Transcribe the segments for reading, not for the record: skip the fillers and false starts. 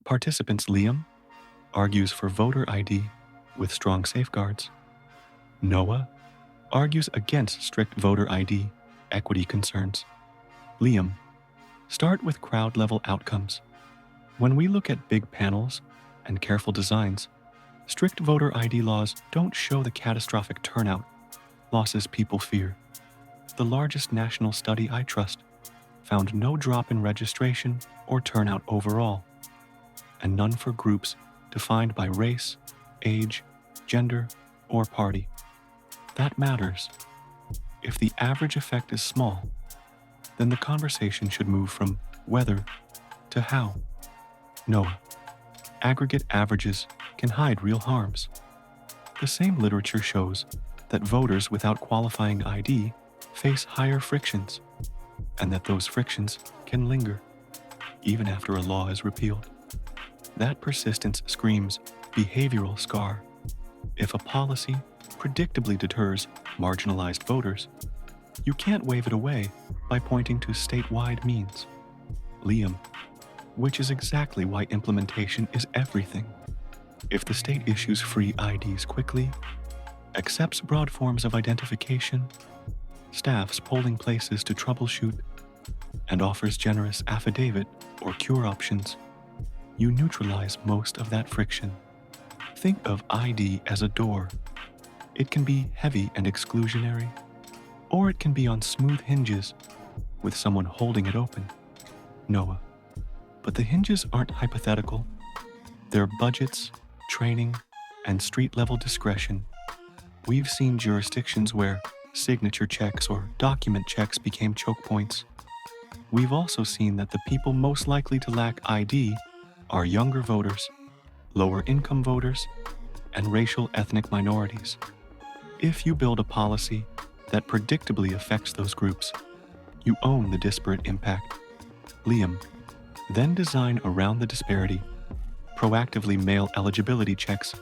Participants Liam argues for voter ID with strong safeguards. Noah argues against strict voter ID equity concerns. Liam, start with crowd-level outcomes. When we look at big panels and careful designs, strict voter ID laws don't show the catastrophic turnout losses people fear. The largest national study I trust found no drop in registration or turnout overall, and none for groups defined by race, age, gender, or party. That matters. If the average effect is small, then the conversation should move from whether to how. Noah, aggregate averages can hide real harms. The same literature shows that voters without qualifying ID face higher frictions, and that those frictions can linger, even after a law is repealed. That persistence screams behavioral scar. If a policy predictably deters marginalized voters, you can't wave it away by pointing to statewide means. Liam, which is exactly why implementation is everything. If the state issues free IDs quickly, accepts broad forms of identification, staffs polling places to troubleshoot, and offers generous affidavit or cure options, you neutralize most of that friction. Think of ID as a door. It can be heavy and exclusionary, or it can be on smooth hinges with someone holding it open. Noah. But the hinges aren't hypothetical. They're budgets, training, and street-level discretion. We've seen jurisdictions where signature checks or document checks became choke points. We've also seen that the people most likely to lack ID are younger voters, lower-income voters, and racial ethnic minorities. If you build a policy that predictably affects those groups, you own the disparate impact. Liam, then design around the disparity, proactively mail eligibility checks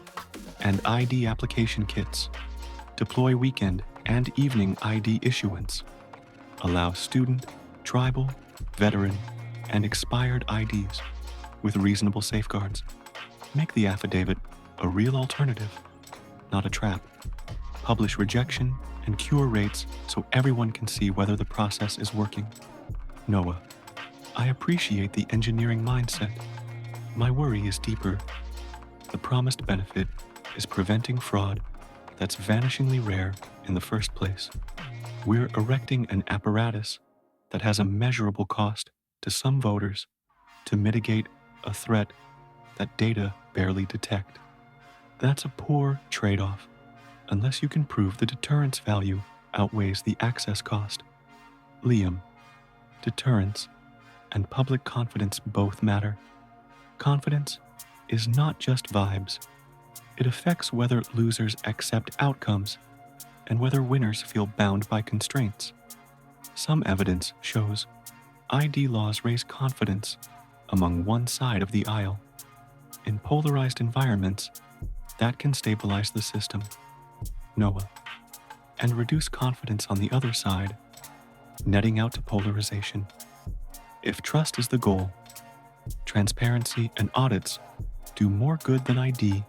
and ID application kits, deploy weekend and evening ID issuance, allow student, tribal, veteran, and expired IDs with reasonable safeguards. Make the affidavit a real alternative, not a trap. Publish rejection and cure rates so everyone can see whether the process is working. Noah, I appreciate the engineering mindset. My worry is deeper. The promised benefit is preventing fraud that's vanishingly rare in the first place. We're erecting an apparatus that has a measurable cost to some voters to mitigate a threat that data barely detect. That's a poor trade-off, unless you can prove the deterrence value outweighs the access cost. Liam, deterrence and public confidence both matter. Confidence is not just vibes. It affects whether losers accept outcomes and whether winners feel bound by constraints. Some evidence shows ID laws raise confidence among one side of the aisle. In polarized environments, that can stabilize the system. Noah, and reduce confidence on the other side, netting out to polarization. If trust is the goal, transparency and audits do more good than ID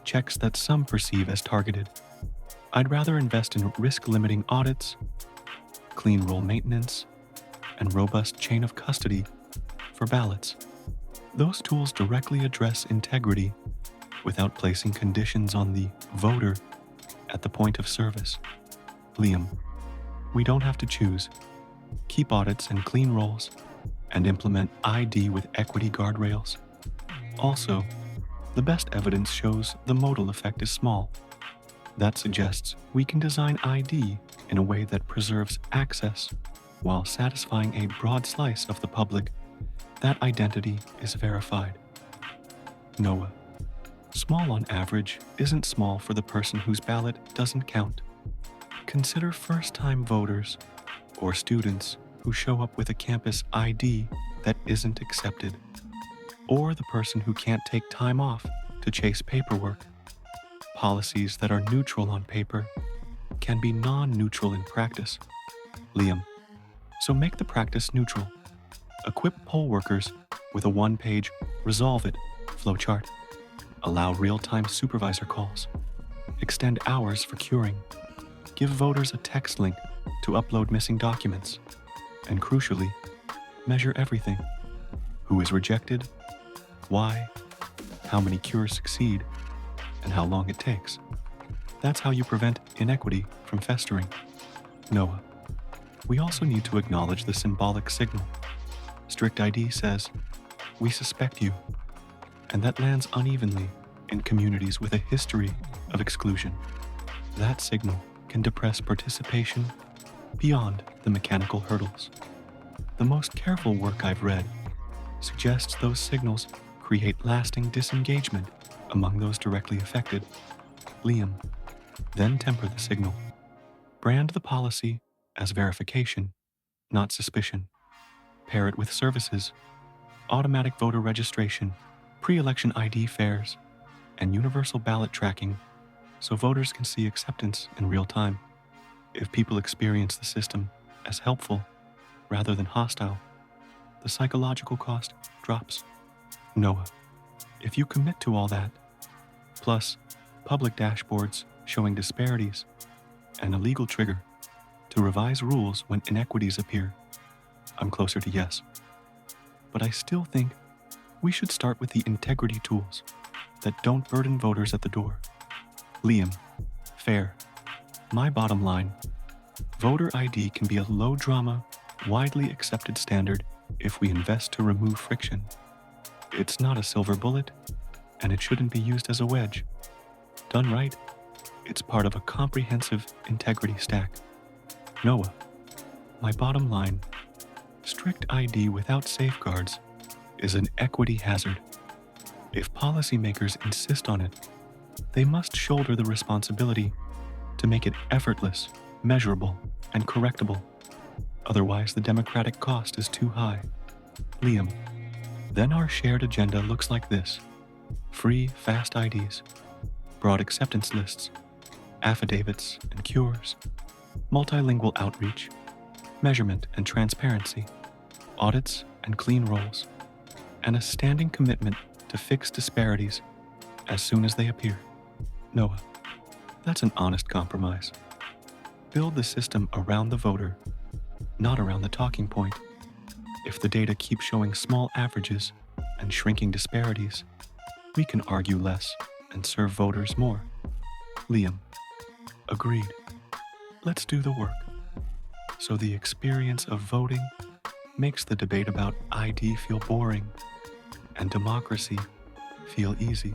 checks that some perceive as targeted. I'd rather invest in risk-limiting audits, clean roll maintenance, and robust chain of custody for ballots. Those tools directly address integrity without placing conditions on the voter at the point of service. Liam, we don't have to choose. Keep audits and clean rolls and implement ID with equity guardrails. Also, the best evidence shows the modal effect is small. That suggests we can design ID in a way that preserves access while satisfying a broad slice of the public that identity is verified. Noah, small on average isn't small for the person whose ballot doesn't count. Consider first-time voters or students who show up with a campus ID that isn't accepted, or the person who can't take time off to chase paperwork. Policies that are neutral on paper can be non-neutral in practice. Liam, so make the practice neutral. Equip poll workers with a one-page "Resolve It" Flowchart. Allow real-time supervisor calls. Extend hours for curing. Give voters a text link to upload missing documents. And crucially, measure everything. Who is rejected, why, how many cures succeed, and how long it takes. That's how you prevent inequity from festering. Noah. We also need to acknowledge the symbolic signal. Strict ID says, "We suspect you," and that lands unevenly in communities with a history of exclusion. That signal can depress participation beyond the mechanical hurdles. The most careful work I've read suggests those signals create lasting disengagement among those directly affected. Liam. Then temper the signal. Brand the policy as verification, not suspicion. Pair it with services, automatic voter registration, pre-election ID fairs, and universal ballot tracking so voters can see acceptance in real time. If people experience the system as helpful rather than hostile, the psychological cost drops. Noah. If you commit to all that, plus public dashboards showing disparities and a legal trigger to revise rules when inequities appear, I'm closer to yes. But I still think we should start with the integrity tools that don't burden voters at the door. Liam. Fair. My bottom line, voter ID can be a low-drama, widely accepted standard if we invest to remove friction. It's not a silver bullet, and it shouldn't be used as a wedge. Done right, it's part of a comprehensive integrity stack. Noah. My bottom line, strict ID without safeguards is an equity hazard. If policymakers insist on it, they must shoulder the responsibility to make it effortless, measurable, and correctable. Otherwise, the democratic cost is too high. Liam. Then our shared agenda looks like this: free, fast IDs, broad acceptance lists, affidavits and cures, multilingual outreach, measurement and transparency, audits and clean rolls, and a standing commitment to fix disparities as soon as they appear. Noah. That's an honest compromise. Build the system around the voter, not around the talking point. If the data keeps showing small averages and shrinking disparities, we can argue less and serve voters more. Liam. Agreed. Let's do the work. So the experience of voting makes the debate about ID feel boring and democracy feel easy.